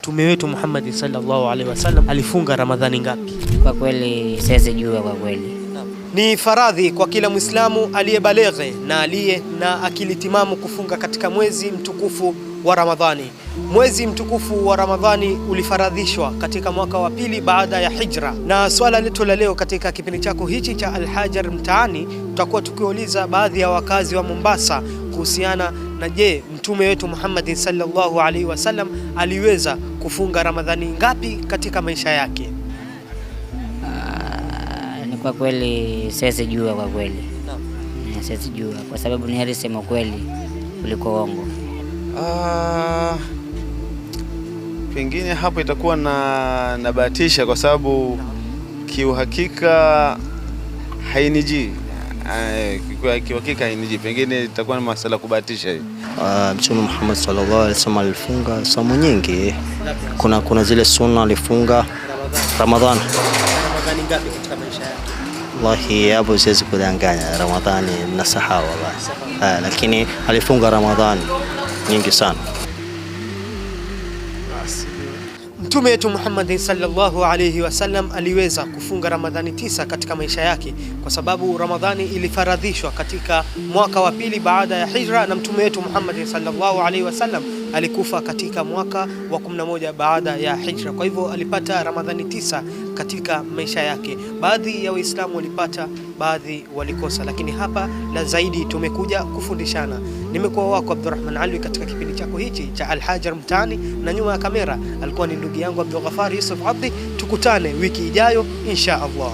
Mtume wetu Muhammad sallallahu alaihi wasallam alifunga Ramadhani ngapi? Kwa kweli siwezi jua kwa kweli. Ni faradhi kwa kila Muislamu aliyebaleghe na aliye na akili timamu kufunga katika mwezi mtukufu wa Ramadhani. Mwezi mtukufu wa Ramadhani ulifaradhishwa katika mwaka wa pili baada ya hijra. Na swala letu la leo katika kipindi chako hichi cha Al-Hajar Mtaani, tutakuwa tukiuliza baadhi ya wakazi wa Mombasa kuhusiana na je, Mtume wetu Muhammad sallallahu alaihi wasallam aliweza kufunga Ramadhani ngapi katika maisha yake? Kwa kweli siwezi jua kwa kweli. Siwezi jua kwa sababu ni heri sema kweli kuliko uongo. Pengine hapo itakuwa na bahatisha kwa sababu kiuhakika hainiji. Kiuhakika hainiji, pengine itakuwa ni masala kubahatisha hivi. Mtume Muhammad sallallahu alaihi wasallam alifunga somo nyingi. Kuna zile sunna alifunga Ramadhani. Ramadhani ngapi katika maisha yake? Wallahi hapo siwezi kudanganya, Ramadhani nasahau wallahi. Lakini alifunga Ramadhani nyingi sana. Mtume wetu Muhammad sallallahu alayhi wasallam aliweza kufunga Ramadhani 9 katika maisha yake, kwa sababu Ramadhani ilifaradhishwa katika mwaka wa pili baada ya hijra, na Mtume wetu Muhammad sallallahu alayhi wasallam alikufa katika mwaka wa 11 baada ya hijra. Kwa hivyo alipata Ramadhani 9 katika maisha yake. Baadhi ya Waislamu walipata, baadhi walikosa, lakini hapa la zaidi tumekuja kufundishana. Nimekuwa wako Abdurrahman Alwi katika kipindi chako hichi cha Al-Hajar Mtaani, na nyuma ya kamera alikuwa ni ndugu yangu Abdul Ghafari Yusuf Abdi. Tukutane wiki ijayo insha Allah.